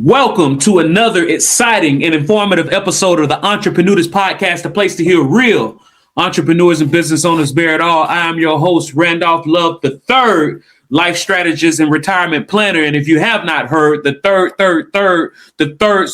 Welcome to another exciting and informative episode of the Entreprenudist Podcast, a place to hear real entrepreneurs and business owners bear it all. I am your host, Randolph Love III, life strategist and retirement planner. And if you have not heard, the third's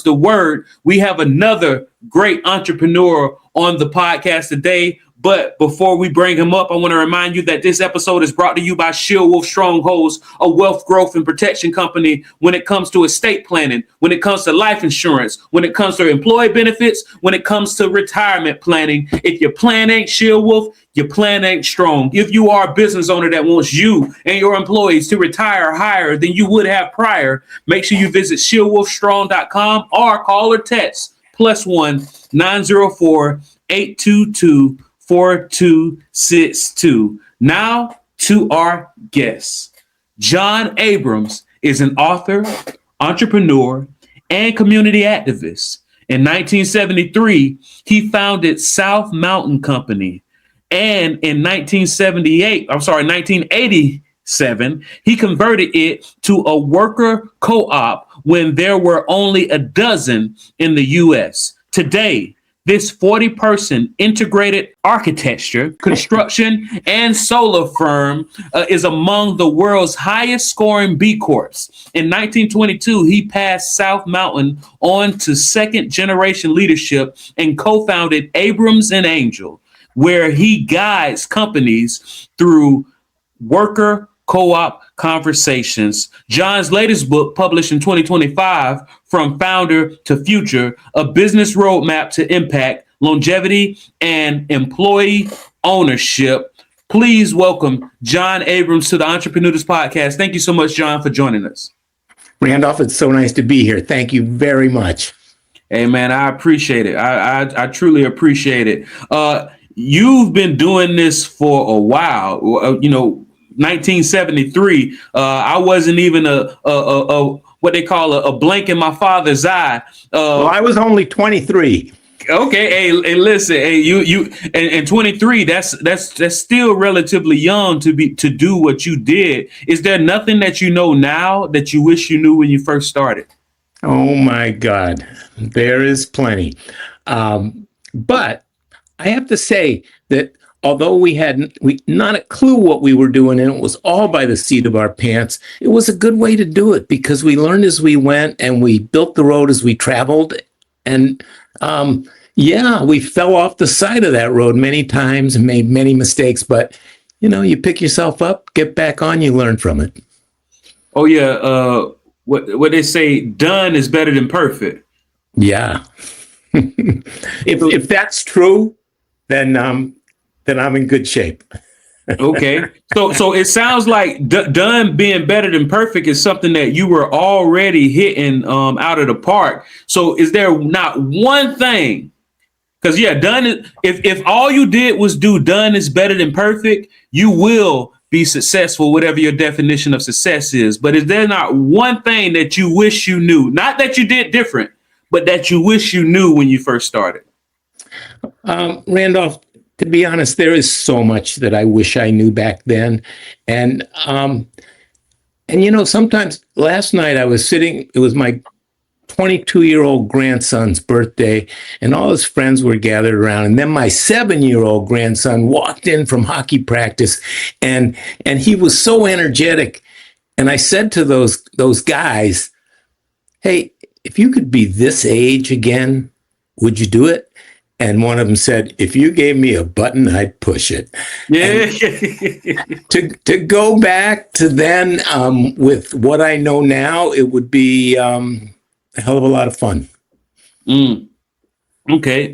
the word. We have another great entrepreneur on the podcast today. But before we bring him up, I want to remind you that this episode is brought to you by Shield Wolf Strongholds, a wealth growth and protection company when it comes to estate planning, when it comes to life insurance, when it comes to employee benefits, when it comes to retirement planning. If your plan ain't Shield Wolf, your plan ain't strong. If you are a business owner that wants you and your employees to retire higher than you would have prior, make sure you visit shieldwolfstrong.com or call or text +1 904 822 4262. Now to our guest. John Abrams is an author, entrepreneur, and community activist. In 1973, he founded South Mountain Company. And in 1987, he converted it to a worker co-op when there were only a dozen in the U.S. Today, this 40-person integrated architecture, construction, and solar firm is among the world's highest scoring B Corps. In 1922, he passed South Mountain on to second generation leadership and co-founded Abrams and Angell, where he guides companies through worker co-op conversations. John's latest book, published in 2025, From Founder to Future, a business roadmap to impact, longevity, and employee ownership. Please welcome John Abrams to the Entreprenudist Podcast. Thank you so much, John, for joining us. Randolph, it's so nice to be here. Thank you very much. Hey, man, I appreciate it. I truly appreciate it. You've been doing this for a while. 1973. I wasn't even a what they call a blank in my father's eye. Well, I was only 23. Okay, hey, listen, hey, you and 23. That's still relatively young to do what you did. Is there nothing that you know now that you wish you knew when you first started? Oh my God, there is plenty. But I have to say that although we not a clue what we were doing, and it was all by the seat of our pants, it was a good way to do it because we learned as we went and we built the road as we traveled. And we fell off the side of that road many times and made many mistakes. But, you pick yourself up, get back on, you learn from it. Oh, yeah. What they say, done is better than perfect. Yeah. If that's true, then I'm in good shape. Okay. So it sounds like done being better than perfect is something that you were already hitting out of the park. So is there not one thing? Because done is, if all you did was do done is better than perfect, you will be successful, whatever your definition of success is. But is there not one thing that you wish you knew? Not that you did different, but that you wish you knew when you first started? Randolph, to be honest, there is so much that I wish I knew back then. And sometimes last night I was sitting, it was my 22-year-old grandson's birthday, and all his friends were gathered around. And then my 7-year-old grandson walked in from hockey practice, and he was so energetic. And I said to those guys, hey, if you could be this age again, would you do it? And one of them said, if you gave me a button, I'd push it. Yeah. To go back to then with what I know now, it would be a hell of a lot of fun. Okay.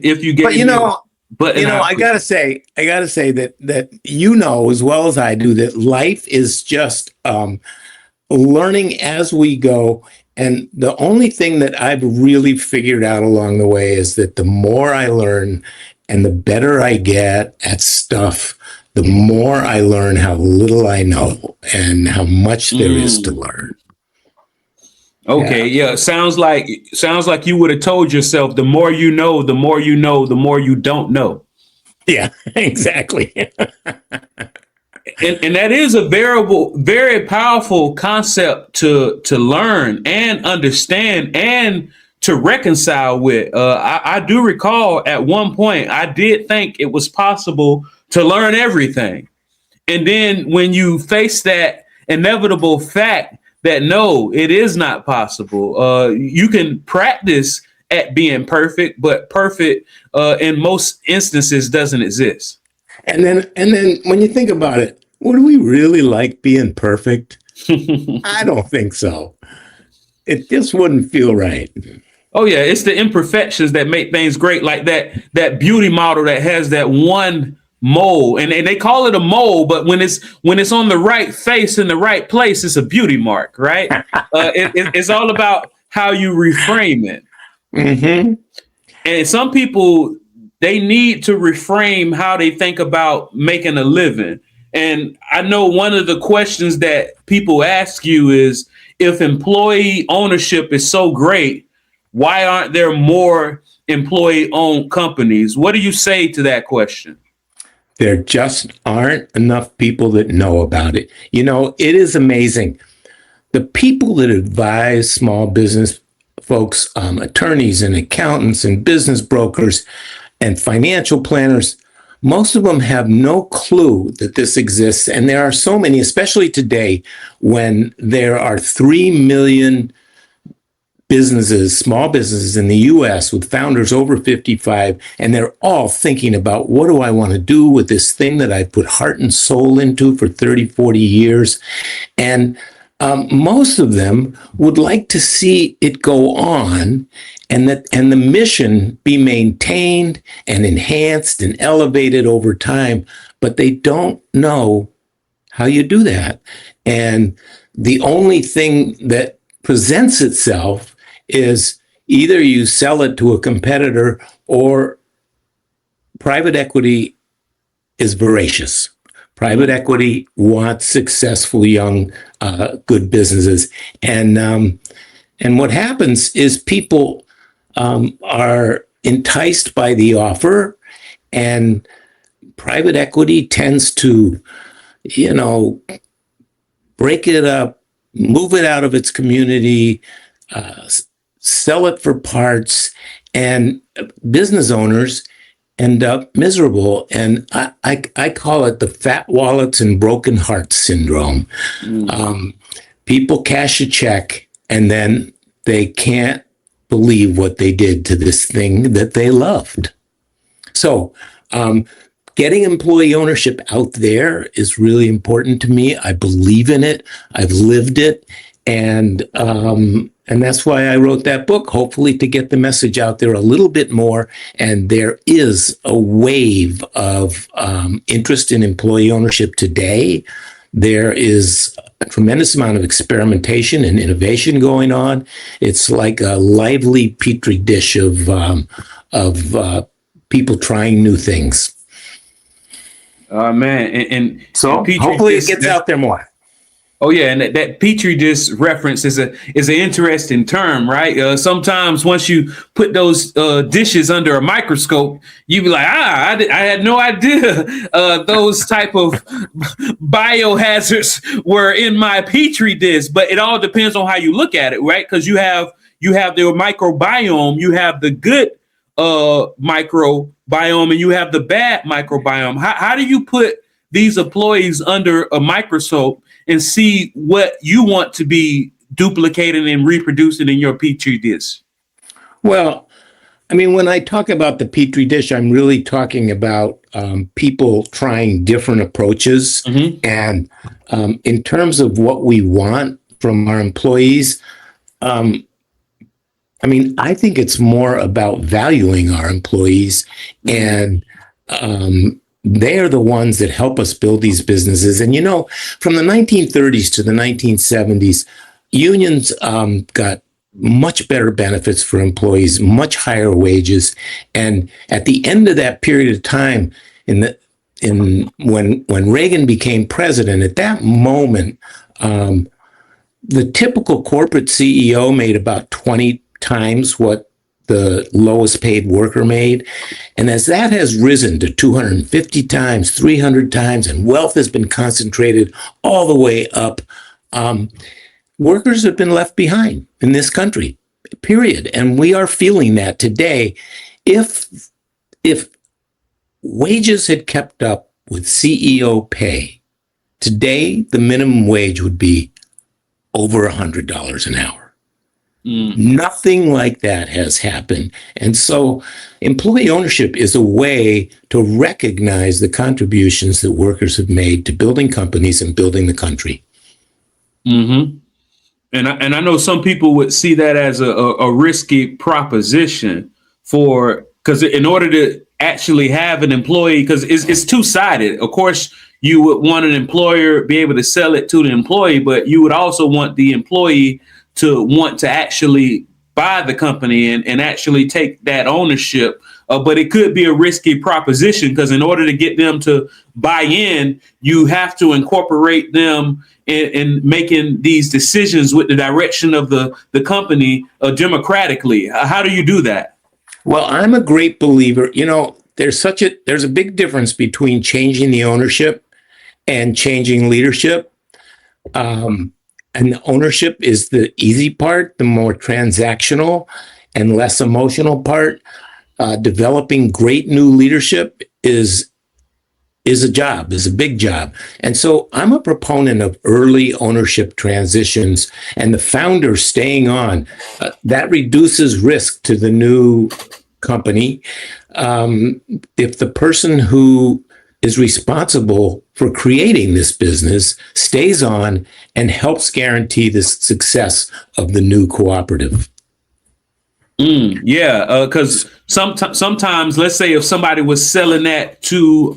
If you get, I gotta say that as well as I do, that life is just learning as we go. And the only thing that I've really figured out along the way is that the more I learn and the better I get at stuff, the more I learn how little I know and how much there is to learn. Okay, yeah. Sounds like you would have told yourself, the more you know, the more you know, the more you don't know. Yeah, exactly. And that is a very powerful concept to learn and understand and to reconcile with. I do recall at one point I did think it was possible to learn everything, and then when you face that inevitable fact that no, it is not possible. You can practice at being perfect, but perfect in most instances doesn't exist. And then when you think about it, would we really like being perfect? I don't think so. It just wouldn't feel right. Oh yeah, it's the imperfections that make things great, like that beauty model that has that one mole, and they call it a mole, but when it's on the right face in the right place, it's a beauty mark, right? It's all about how you reframe it. Mm-hmm. And some people, they need to reframe how they think about making a living. And I know one of the questions that people ask you is, if employee ownership is so great, why aren't there more employee-owned companies? What do you say to that question? There just aren't enough people that know about it. You know, it is amazing. The people that advise small business folks, attorneys and accountants and business brokers and financial planners, most of them have no clue that this exists. And there are so many, especially today, when there are 3 million businesses, small businesses in the US with founders over 55, and they're all thinking about, what do I want to do with this thing that I put heart and soul into for 30, 40 years? And most of them would like to see it go on, and the mission be maintained and enhanced and elevated over time, but they don't know how you do that. And the only thing that presents itself is either you sell it to a competitor, or private equity is voracious. Private equity wants successful, young, good businesses. And what happens is people are enticed by the offer, and private equity tends to, break it up, move it out of its community, sell it for parts, and business owners end up miserable. And I call it the fat wallets and broken hearts syndrome. People cash a check, and then they can't believe what they did to this thing that they loved. So getting employee ownership out there is really important to me. I believe in it. I've lived it. And that's why I wrote that book, hopefully to get the message out there a little bit more. And there is a wave of interest in employee ownership today. There is a tremendous amount of experimentation and innovation going on. It's like a lively petri dish of people trying new things. Man, and so and hopefully it gets out there more. Oh yeah, and that petri dish reference is an interesting term, right? Sometimes once you put those dishes under a microscope, you be like, I had no idea those type of biohazards were in my petri dish. But it all depends on how you look at it, right? Because you have the microbiome, you have the good microbiome, and you have the bad microbiome. How do you put these employees under a microscope and see what you want to be duplicated and reproducing in your petri dish? Well, I mean, when I talk about the petri dish, I'm really talking about people trying different approaches. Mm-hmm. And in terms of what we want from our employees, I think it's more about valuing our employees, and they're the ones that help us build these businesses. And, from the 1930s to the 1970s, unions got much better benefits for employees, much higher wages. And at the end of that period of time, when Reagan became president, at that moment, the typical corporate CEO made about 20 times what the lowest paid worker made. And as that has risen to 250 times, 300 times, and wealth has been concentrated all the way up, workers have been left behind in this country, period. And we are feeling that today. If wages had kept up with CEO pay, today the minimum wage would be over $100 an hour. Nothing like that has happened. And so employee ownership is a way to recognize the contributions that workers have made to building companies and building the country. Mm-hmm. And I know some people would see that as a risky proposition because in order to actually have an employee, because it's two-sided. Of course, you would want an employer be able to sell it to the employee, but you would also want the employee to want to actually buy the company and actually take that ownership. But it could be a risky proposition because in order to get them to buy in, you have to incorporate them in making these decisions with the direction of the company democratically. How do you do that? Well, I'm a great believer. There's a big difference between changing the ownership and changing leadership. And the ownership is the easy part, the more transactional and less emotional part. Developing great new leadership is a big job. And so I'm a proponent of early ownership transitions and the founder staying on. That reduces risk to the new company. If the person who is responsible for creating this business stays on and helps guarantee the success of the new cooperative. Because sometimes, let's say if somebody was selling that to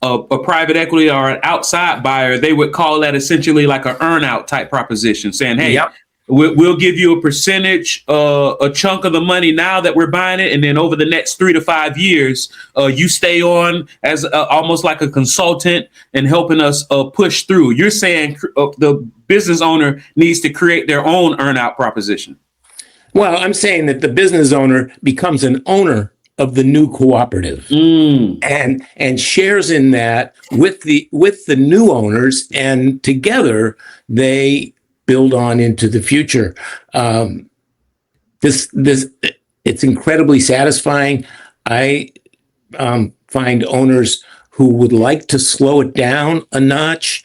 a private equity or an outside buyer, they would call that essentially like an earn out type proposition, saying, hey, Yep. We'll give you a percentage, a chunk of the money now that we're buying it. And then over the next 3 to 5 years, you stay on as almost like a consultant and helping us push through. You're saying the business owner needs to create their own earn out proposition. Well, I'm saying that the business owner becomes an owner of the new cooperative and shares in that with the new owners, and together they build on into the future. It's incredibly satisfying. I find owners who would like to slow it down a notch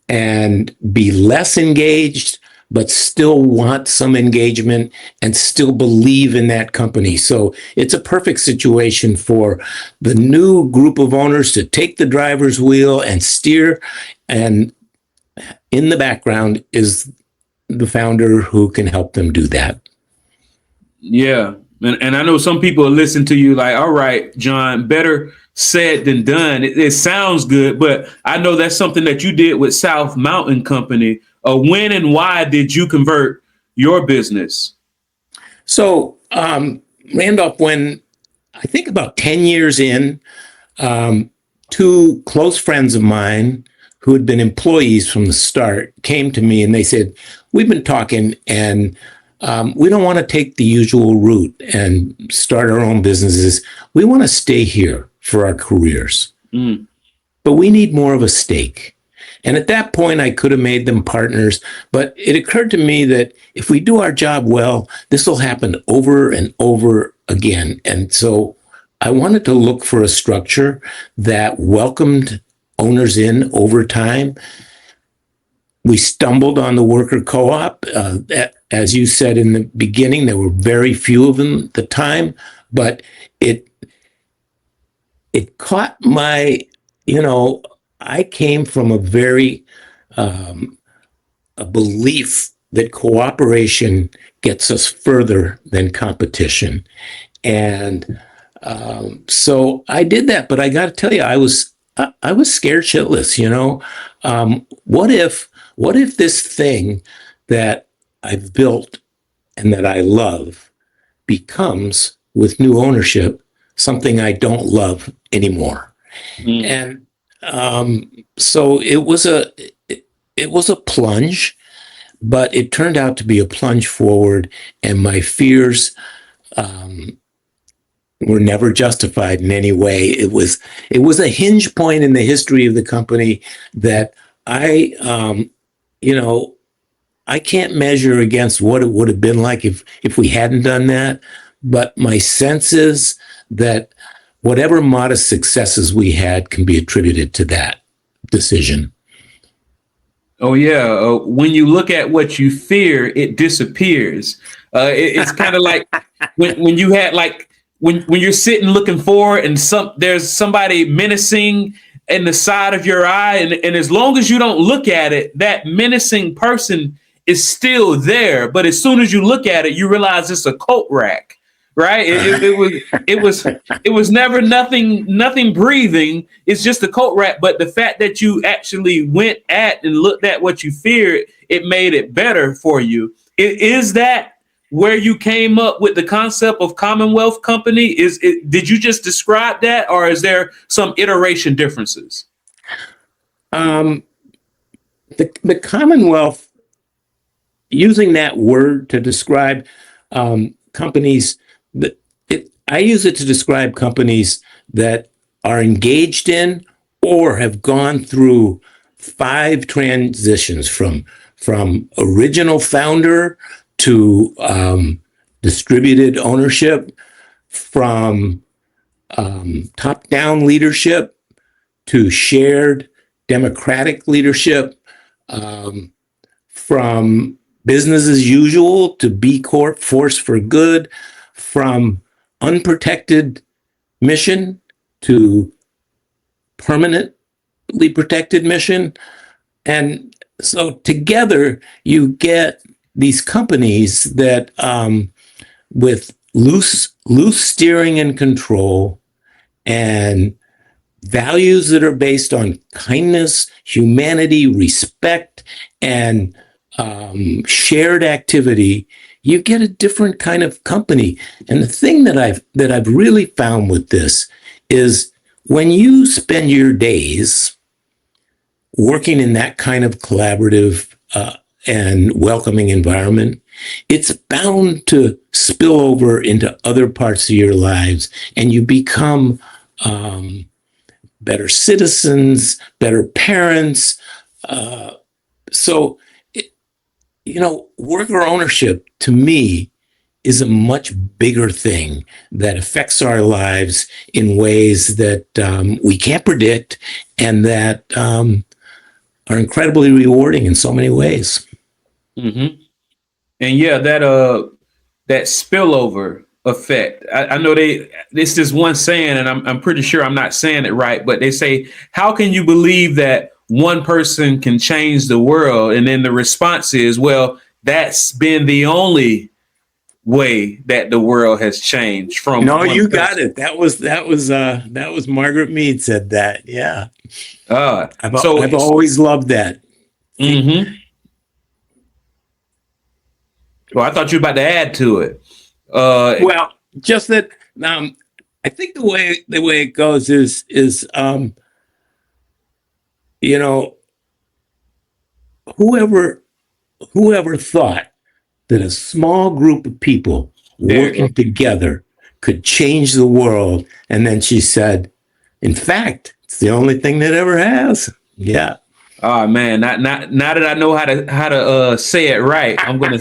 and be less engaged, but still want some engagement and still believe in that company. So it's a perfect situation for the new group of owners to take the driver's wheel and steer, and in the background is the founder who can help them do that. Yeah. And I know some people listen to you like, all right, John, better said than done. It sounds good, but I know that's something that you did with South Mountain Company. When and why did you convert your business? So, Randolph, when I think about 10 years in, two close friends of mine who had been employees from the start came to me and they said, we've been talking and we don't want to take the usual route and start our own businesses. We want to stay here for our careers, but we need more of a stake. And at that point, I could have made them partners, but it occurred to me that if we do our job well, this will happen over and over again. And so I wanted to look for a structure that welcomed owners in over time. We stumbled on the worker co-op. As you said in the beginning, there were very few of them at the time, but it caught my, I came from a very, a belief that cooperation gets us further than competition. And so I did that, but I got to tell you, I was scared shitless, What if this thing that I've built and that I love becomes, with new ownership, something I don't love anymore? And so it was a plunge, but it turned out to be a plunge forward, and my fears were never justified in any way. It was a hinge point in the history of the company that I I can't measure against what it would have been like if we hadn't done that. But my sense is that whatever modest successes we had can be attributed to that decision. Oh yeah, when you look at what you fear, it disappears. It's kind of like when you had like when you're sitting looking forward and there's somebody menacing in the side of your eye, and as long as you don't look at it, that menacing person is still there. But as soon as you look at it, you realize it's a coat rack, right? It was never nothing breathing. It's just a coat rack. But the fact that you actually went at and looked at what you feared, it made it better for you. Is that where you came up with the concept of Commonwealth Company? Did you just describe that, or is there some iteration differences? The Commonwealth, using that word to describe companies, I use it to describe companies that are engaged in or have gone through 5 transitions from original founder to distributed ownership, from top-down leadership to shared democratic leadership, from business as usual to B Corp, force for good, from unprotected mission to permanently protected mission. And so together you get these companies that with loose steering and control, and values that are based on kindness, humanity, respect, and shared activity, you get a different kind of company. And the thing that I've really found with this is when you spend your days working in that kind of collaborative and welcoming environment, it's bound to spill over into other parts of your lives, and you become better citizens, better parents. Worker ownership to me is a much bigger thing that affects our lives in ways that we can't predict, and that are incredibly rewarding in so many ways. Mm-hmm. And yeah, that spillover effect. I know this is one saying, and I'm pretty sure I'm not saying it right, but they say, how can you believe that one person can change the world? And then the response is, well, that's been the only way that the world has changed from. No, you got it. That was Margaret Mead said that. Yeah. I've always loved that. Mm-hmm. Well, I thought you were about to add to it. Well, just that I think the way it goes is whoever thought that a small group of people working together could change the world, and then she said, in fact, it's the only thing that ever has. Yeah. Oh man, now that I know how to say it right, I'm gonna.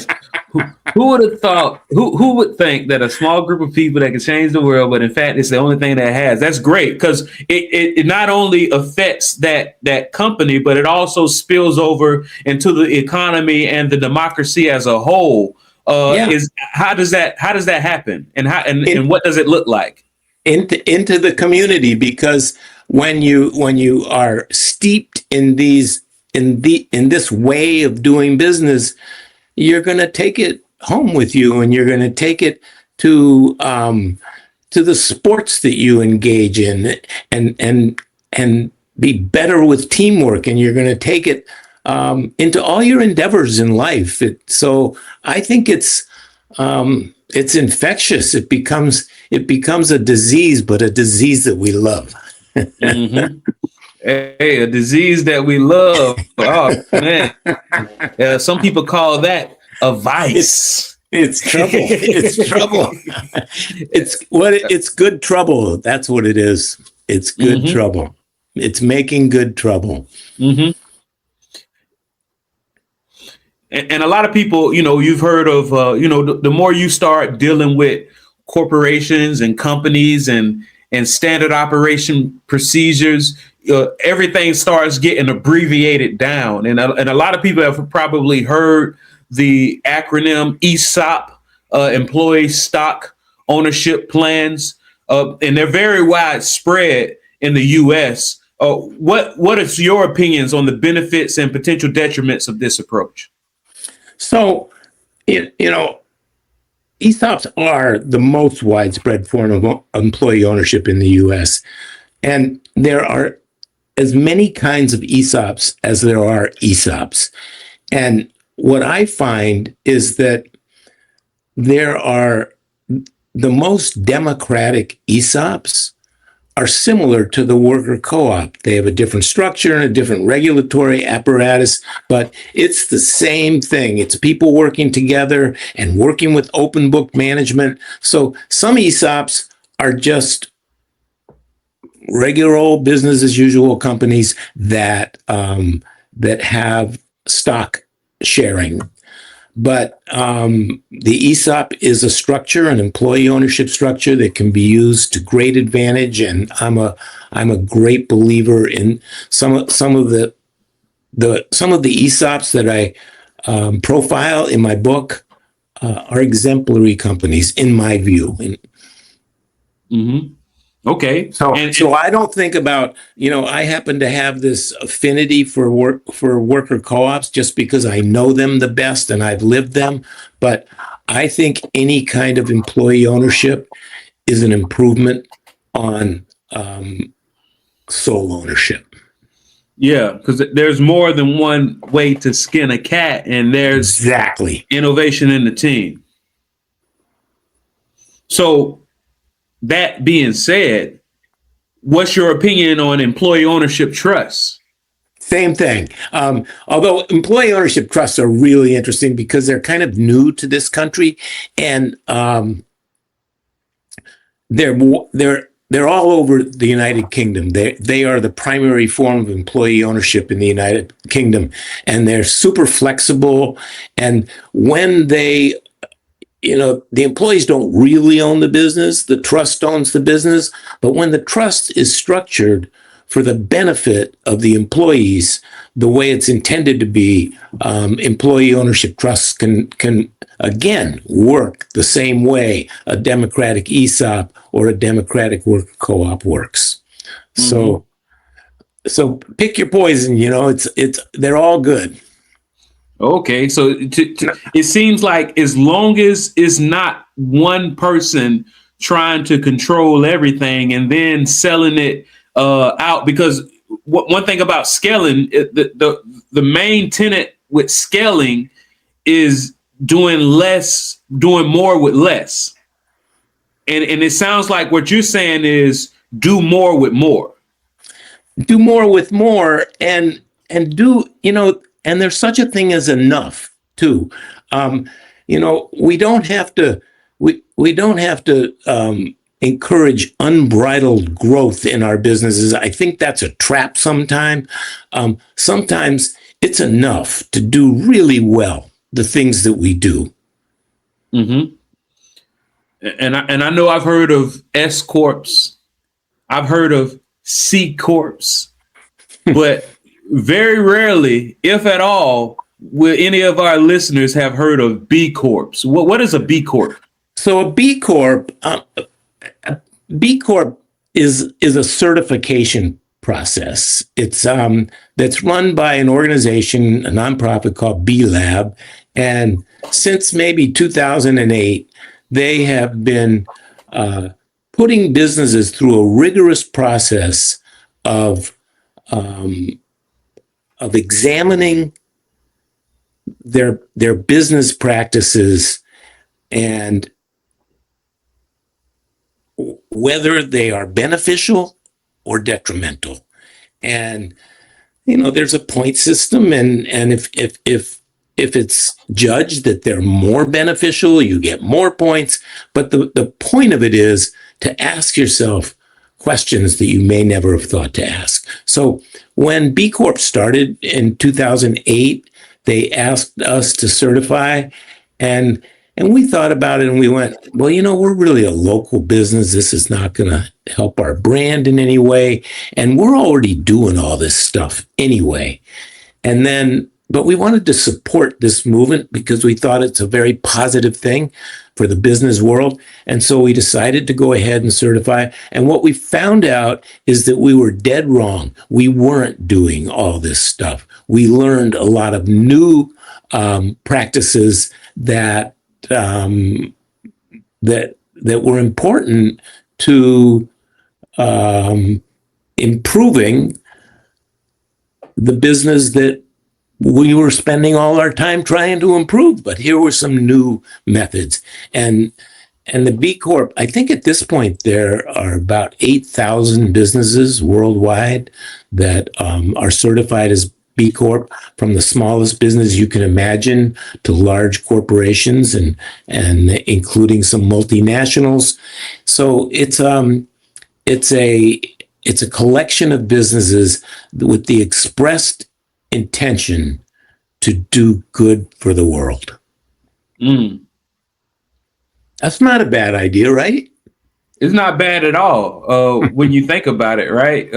Who would have thought? Who would think that a small group of people that can change the world, but in fact, it's the only thing that has? That's great, because it not only affects that company, but it also spills over into the economy and the democracy as a whole. How does that happen, and what does it look like? Into the community, because when you are steeped in this way of doing business, you're going to take it home with you, and you're going to take it to the sports that you engage in, and be better with teamwork, and you're going to take it into all your endeavors in life. So I think it's infectious. It becomes a disease, but a disease that we love. Mm-hmm. Hey, a disease that we love. Oh man, some people call that a vice. It's trouble. It's trouble. It's good trouble. That's what it is. It's good Mm-hmm. trouble. It's making good trouble. Mm-hmm. And a lot of people, you've heard of, the more you start dealing with corporations and companies and standard operation procedures, everything starts getting abbreviated down. And a lot of people have probably heard the acronym ESOP, employee stock ownership plans, and they're very widespread in the U.S. What is your opinions on the benefits and potential detriments of this approach? So, ESOPs are the most widespread form of employee ownership in the U.S. And there are as many kinds of ESOPs as there are ESOPs. And what I find is that there are the most democratic ESOPs are similar to the worker co-op. They have a different structure and a different regulatory apparatus, but it's the same thing. It's people working together and working with open book management. So some ESOPs are just regular old business as usual companies that have stock sharing. But the ESOP is a structure, an employee ownership structure that can be used to great advantage, and I'm a great believer in some of the ESOPs that I profile in my book are exemplary companies in my view. Mm-hmm. Okay. So I don't think about, I happen to have this affinity for worker co-ops just because I know them the best and I've lived them. But I think any kind of employee ownership is an improvement on sole ownership. Yeah, because there's more than one way to skin a cat, and there's exactly innovation in the team. So that being said, what's your opinion on employee ownership trusts? Same thing. Although employee ownership trusts are really interesting because they're kind of new to this country, and they're all over the United Kingdom. They are the primary form of employee ownership in the United Kingdom, and they're super flexible. And when the employees don't really own the business, the trust owns the business. But when the trust is structured for the benefit of the employees, the way it's intended to be, employee ownership trusts can again work the same way a democratic ESOP or a democratic worker co-op works. Mm-hmm. So pick your poison. They're all good. Okay, so it seems like as long as it's not one person trying to control everything and then selling it out, because one thing about scaling, the main tenet with scaling is doing more with less. And it sounds like what you're saying is do more with more. Do more with more and do, and there's such a thing as enough too. We don't have to encourage unbridled growth in our businesses. I think that's a trap sometimes. Sometimes it's enough to do really well the things that we do. Mm-hmm. And I know I've heard of S corps, I've heard of C corps, but very rarely, if at all, will any of our listeners have heard of B corps. What is a B corp? So a B corp is a certification process. It's that's run by an organization, a nonprofit called B Lab, and since maybe 2008, they have been putting businesses through a rigorous process of examining their business practices and whether they are beneficial or detrimental. And there's a point system, and if it's judged that they're more beneficial, you get more points. But the point of it is to ask yourself questions that you may never have thought to ask. So when B Corp started in 2008, they asked us to certify, and we thought about it and we went, well, we're really a local business. This is not going to help our brand in any way. And we're already doing all this stuff anyway. But we wanted to support this movement because we thought it's a very positive thing for the business world. And so we decided to go ahead and certify. And what we found out is that we were dead wrong. We weren't doing all this stuff. We learned a lot of new practices that were important to improving the business that we were spending all our time trying to improve. But here were some new methods. And the B Corp, I think at this point, there are about 8,000 businesses worldwide that are certified as B Corp, from the smallest business you can imagine to large corporations and including some multinationals. So it's a collection of businesses with the expressed intention to do good for the world. That's not a bad idea, right? It's not bad at all when you think about it, right?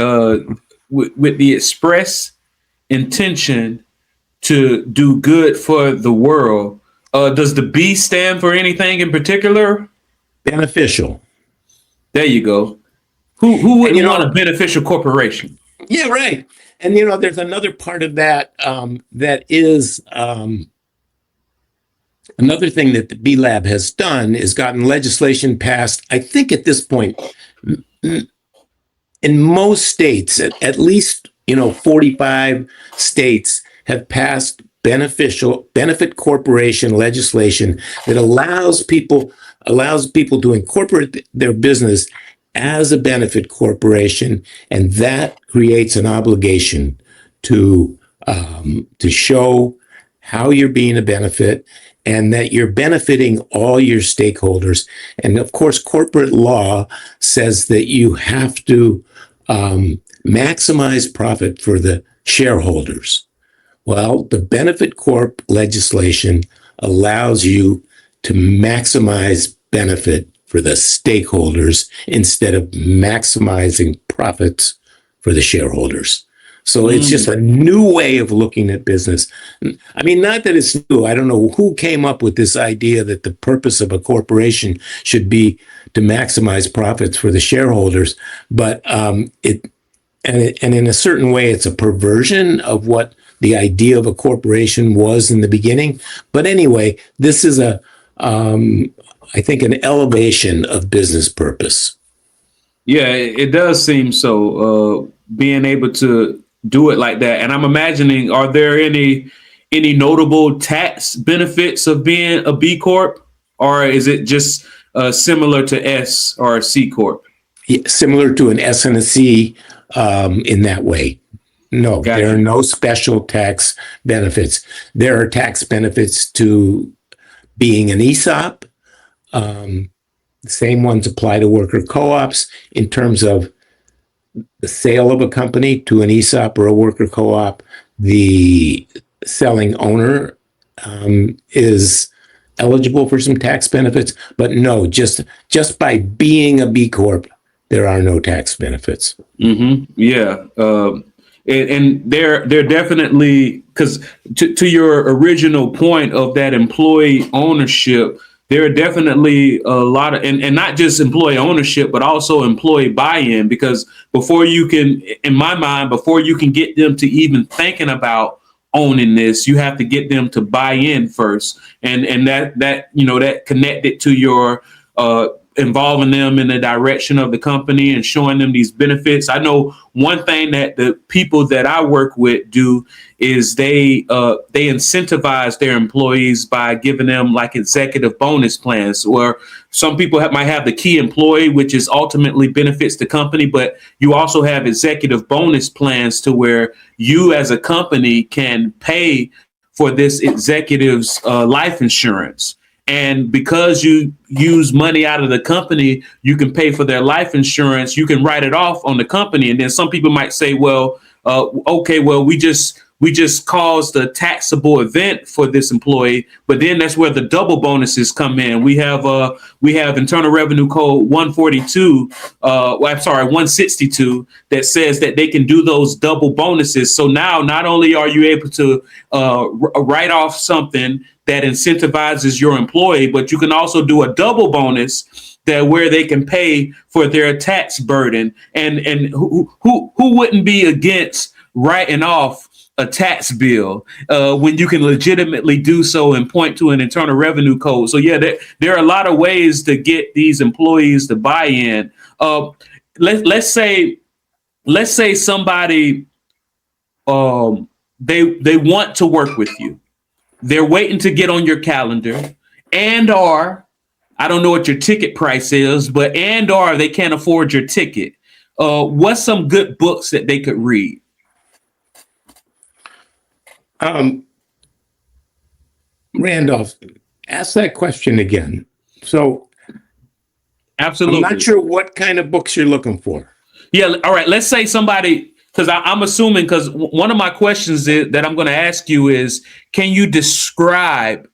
With the express intention to do good for the world. Does the B stand for anything in particular? Beneficial. There you go. Who wouldn't want a beneficial corporation? Yeah, right. And there's another part of that that is another thing that the B Lab has done is gotten legislation passed. I think at this point, in most states, at least 45 states have passed benefit corporation legislation that allows people to incorporate their business as a benefit corporation, and that creates an obligation to show how you're being a benefit and that you're benefiting all your stakeholders. And of course, corporate law says that you have to maximize profit for the shareholders. Well, the Benefit Corp legislation allows you to maximize benefit for the stakeholders instead of maximizing profits for the shareholders. So it's just a new way of looking at business. I mean, not that it's new. I don't know who came up with this idea that the purpose of a corporation should be to maximize profits for the shareholders, but and in a certain way, it's a perversion of what the idea of a corporation was in the beginning. But anyway, this is I think, an elevation of business purpose. Yeah, it does seem so. Being able to do it like that, and I'm imagining, are there any notable tax benefits of being a B Corp, or is it just similar to S or C Corp? Yeah, similar to an S and a C in that way. No, Gotcha. There are no special tax benefits. There are tax benefits to being an ESOP. The same ones apply to worker co-ops in terms of the sale of a company to an ESOP or a worker co-op. The selling owner is eligible for some tax benefits, but no, just by being a B Corp, there are no tax benefits. Mm-hmm. Yeah. And they're definitely, because to your original point of that employee ownership, there are definitely a lot of, and not just employee ownership, but also employee buy-in, because before you can, in my mind, before you can get them to even thinking about owning this, you have to get them to buy in first. And that connected to your involving them in the direction of the company and showing them these benefits. I know one thing that the people that I work with do is they incentivize their employees by giving them like executive bonus plans, where some people might have the key employee, which is ultimately benefits the company, but you also have executive bonus plans to where you as a company can pay for this executive's life insurance. And because you use money out of the company, you can pay for their life insurance. You can write it off on the company. And then some people might say, well, okay, well, we just caused a taxable event for this employee. But then that's where the double bonuses come in. We have Internal Revenue Code 162 that says that they can do those double bonuses. So now not only are you able to write off something that incentivizes your employee, but you can also do a double bonus that where they can pay for their tax burden. And who wouldn't be against writing off a tax bill when you can legitimately do so and point to an Internal Revenue Code? So yeah, there are a lot of ways to get these employees to buy in. Let's say somebody they want to work with you. They're waiting to get on your calendar, or I don't know what your ticket price is, but or they can't afford your ticket. What's some good books that they could read? Randolph, ask that question again. So, Absolutely. I'm not sure what kind of books you're looking for. Yeah. All right. Let's say somebody, because I'm assuming, because one of my questions that I'm going to ask you is, can you describe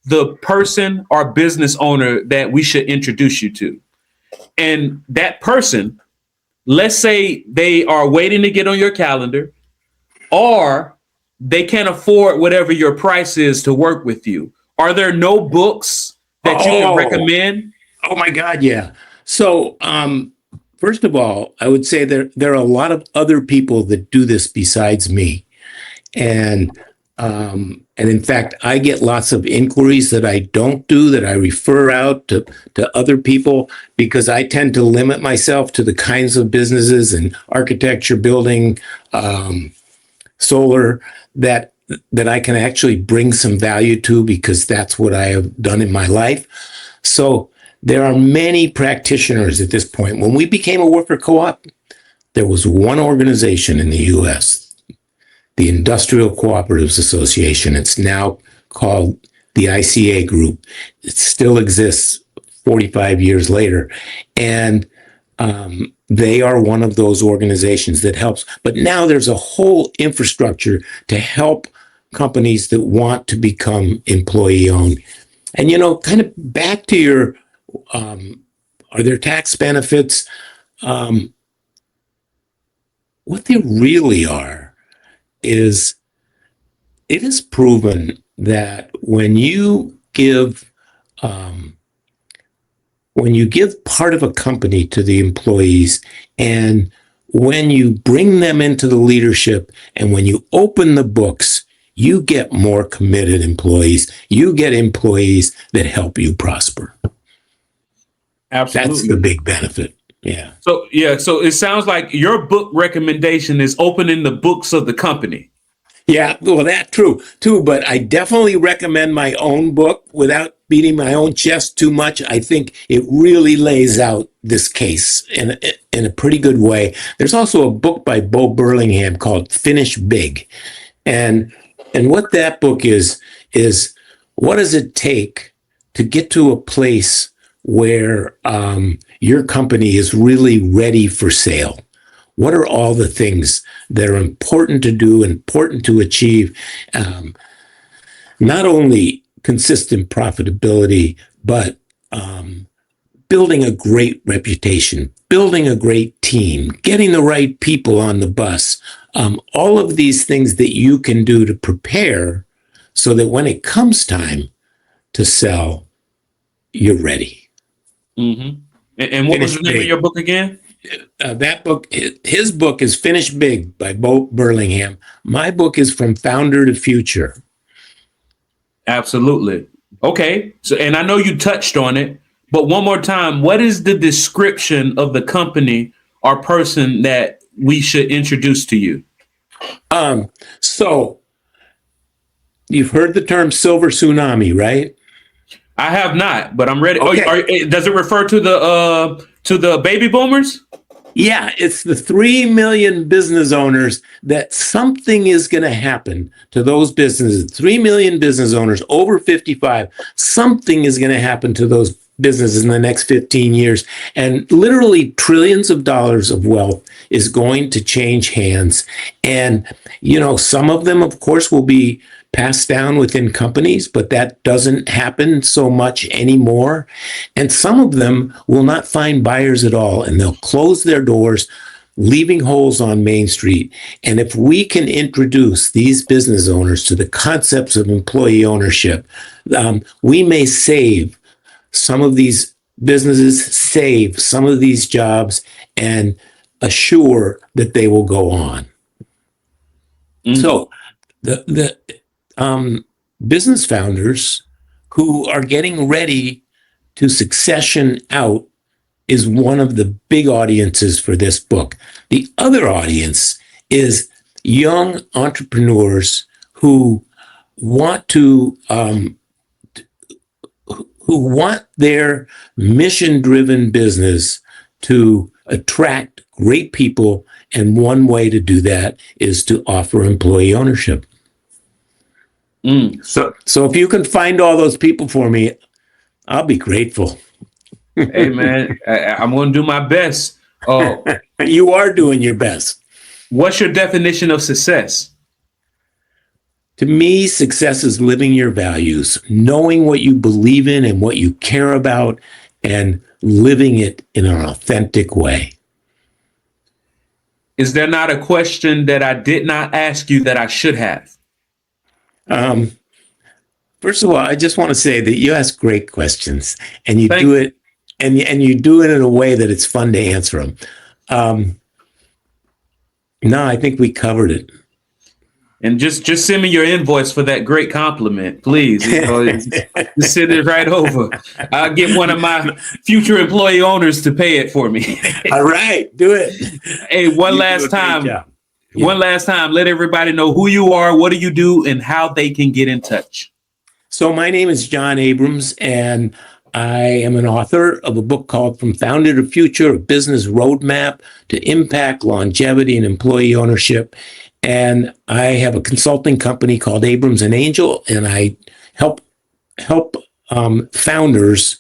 the person or business owner that we should introduce you to? And that person, let's say they are waiting to get on your calendar, or they can't afford whatever your price is to work with you. Are there no books that you can recommend? Oh my God, yeah. So, first of all, I would say there are a lot of other people that do this besides me, and in fact, I get lots of inquiries that I don't do, that I refer out to other people, because I tend to limit myself to the kinds of businesses in architecture, building, solar that I can actually bring some value to, because that's what I have done in my life. So there are many practitioners at this point. When we became a worker co-op, there was one organization in the U.S., the Industrial Cooperatives Association. It's now called the ICA Group. It still exists 45 years later. And they are one of those organizations that helps. But now there's a whole infrastructure to help companies that want to become employee-owned. And, kind of back to your, are there tax benefits? What they really are is, it is proven that when you give part of a company to the employees, and when you bring them into the leadership, and when you open the books, you get more committed employees. You get employees that help you prosper. Absolutely. That's the big benefit. Yeah. So it sounds like your book recommendation is opening the books of the company. Yeah, well, that's true too. But I definitely recommend my own book without beating my own chest too much. I think it really lays out this case in a pretty good way. There's also a book by Bo Burlingham called Finish Big, and what that book is what does it take to get to a place where your company is really ready for sale? What are all the things that are important to do, important to achieve? Not only consistent profitability, but building a great reputation, building a great team, getting the right people on the bus. All of these things that you can do to prepare so that when it comes time to sell, you're ready. Mm-hmm. And what was the name of your book again? That book, his book is Finish Big by Bo Burlingham. My book is From Founder to Future. Absolutely. Okay. So, and I know you touched on it, But one more time, what is the description of the company or person that we should introduce to you? So you've heard the term silver tsunami, right? I have not, but I'm ready. Okay. Does it refer to the baby boomers? Yeah, it's the 3 million business owners that something is going to happen to those businesses. 3 million business owners over 55, something is going to happen to those businesses in the next 15 years. And literally trillions of dollars of wealth is going to change hands. And, some of them, of course, will be passed down within companies, but that doesn't happen so much anymore. And some of them will not find buyers at all, and they'll close their doors, leaving holes on Main Street. And if we can introduce these business owners to the concepts of employee ownership, we may save some of these businesses, save some of these jobs, and assure that they will go on. Mm-hmm. So the business founders who are getting ready to succession out is one of the big audiences for this book. The other audience is young entrepreneurs who want their mission-driven business to attract great people, and one way to do that is to offer employee ownership. So if you can find all those people for me, I'll be grateful. Hey, man, I'm going to do my best. You are doing your best. What's your definition of success? To me, success is living your values, knowing what you believe in and what you care about, and living it in an authentic way. Is there not a question that I did not ask you that I should have? First of all, I just want to say that you ask great questions, and you do it, and you do it in a way that it's fun to answer them. No, I think we covered it. And just send me your invoice for that great compliment, please. Just send it right over. I'll get one of my future employee owners to pay it for me. All right, do it. Hey, one last time, let everybody know who you are, what do you do, and how they can get in touch. So my name is John Abrams, and I am an author of a book called From Founder to Future, a Business Roadmap to Impact, Longevity, and Employee Ownership. And I have a consulting company called Abrams Angell, and I help founders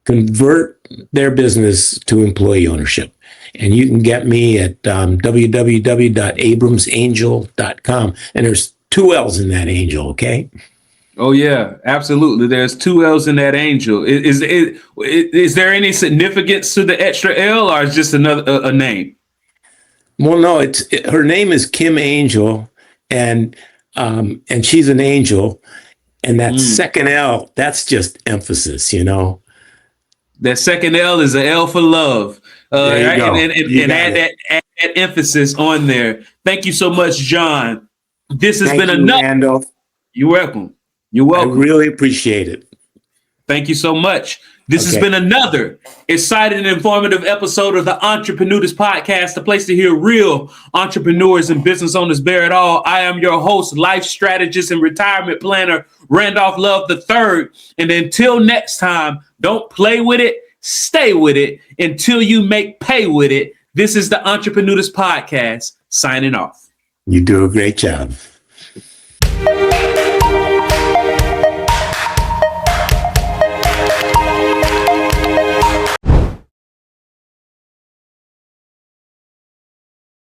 convert their business to employee ownership. And you can get me at www.abramsangell.com. And there's 2 L's in that Angel, okay? Oh, yeah, absolutely. There's 2 L's in that Angel. Is there any significance to the extra L, or is just another a name? Well, no, her name is Kim Angell, and she's an angel, and that second L, that's just emphasis, That second L is an L for love. There you go. And add that emphasis on there. Thank you so much, John. This has been enough. Randolph. You're welcome. You're welcome. I really appreciate it. Thank you so much. This has been another exciting and informative episode of the Entreprenudist Podcast, the place to hear real entrepreneurs and business owners bear it all. I am your host, life strategist and retirement planner, Randolph Love III. And until next time, don't play with it, stay with it until you make pay with it. This is the Entreprenudist Podcast, signing off. You do a great job.